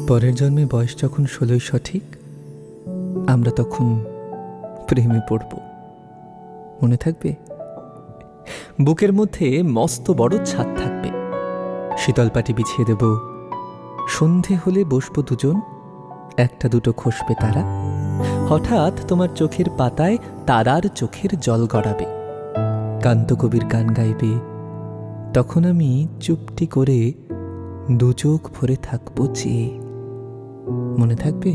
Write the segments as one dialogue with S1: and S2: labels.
S1: পরের জন্মে বয়স যখন 16 সঠিক, আমরা তখন প্রেমে পড়ব, মনে থাকবে? বুকের মধ্যে মস্ত বড় ছাদ থাকবে, শীতল পাটি বিছিয়ে দেব, সন্ধে হলে বসবো দুজন, একটা দুটো খসবে তারা, হঠাৎ তোমার চোখের পাতায় তারার চোখের জল গড়াবে, কান্তকবির গান গাইবে, তখন আমি চুপটি করে দু চোখ ভরে থাকবো চেয়ে, মনে থাকবে?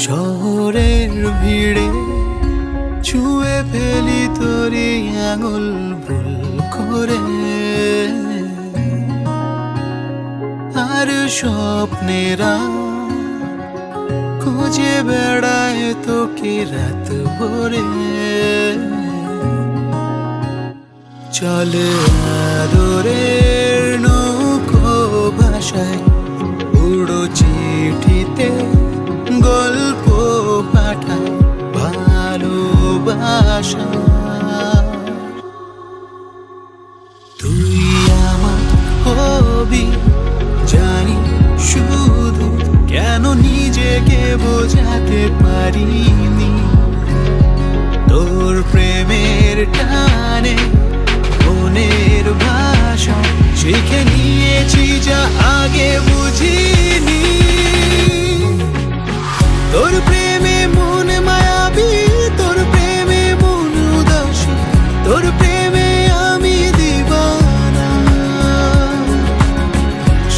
S2: শহরের ভিড়ে ছুঁয়ে ফেলি তোরি আঙুল ভুল করে, আর স্বপ্নেরা খুঁজে বেড়ায় তোকে রাত ভরে, চলে আদরের নৌকো ভাষায়, উড়ো চিঠিতে গল্প পাঠায় ভালোবাসা। তুই আমার হবি জানি, শুধু কেন নিজেকে বোঝাতে পারিনি, তোর প্রেমের টানে মনের ভাষা শিখে নিয়েছি যা আগে বুঝিনি। তোর প্রেমে মন মায়াবী, তোর প্রেমে মন উদাসী, তোর প্রেমে আমি দিবানা।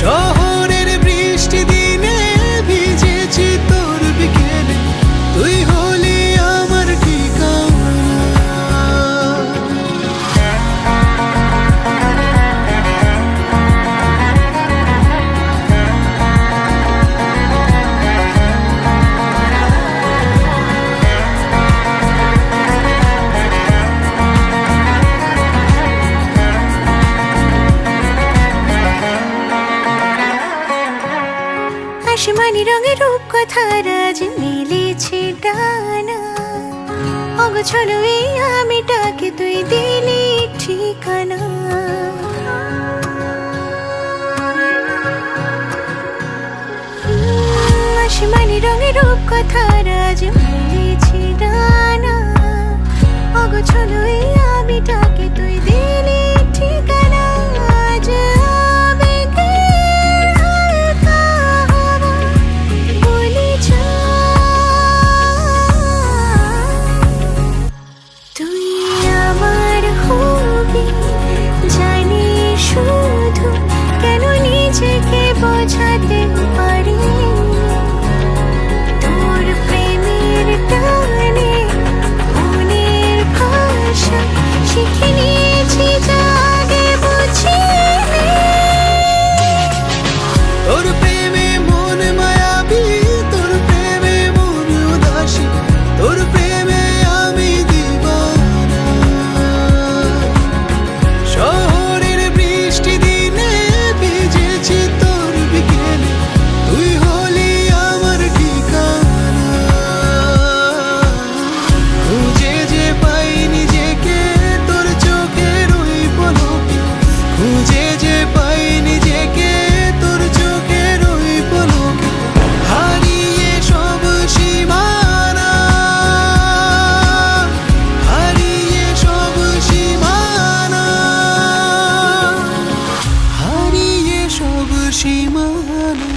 S2: শহরের বৃষ্টি দিনে ভিজেছি তোর বিকেলে, তুই হলি আমার ঠিকানা।
S3: আসমানি রঙের রূপ কথার আজ মিলেছে ডানা, অগোছলো এই আমিটাকে তুই দিলি ঠিকানা। আসমানি রঙের রূপ কথার আজ মিলেছে ডানা, অগোছলো এই আমিটাকে তুই দিলি ঠিকানা। আজ বোঝাতে পারি তোর প্রেমের টানে মনের ভাষা শিখে নিয়েছি যা আগে বুঝিনি।
S2: তোর প্রেমে মন মায়াবী, তোর প্রেমে মন উদাসী, তোর প্রেমে আমি দিবানা। শহরের বৃষ্টি দিনে ভিজেছি তোর বিকেলে, তুই হলি আমার ঠিকানা। খুঁজে যে পাই নিজেকে তোর চোখের ওই পলকে, খুঁজে যে পাই নিজেকে তোর চোখের ওই পলকে, হারিয়ে সব সীমানা, হারিয়ে সব সীমানা, হারিয়ে সব সীমানা।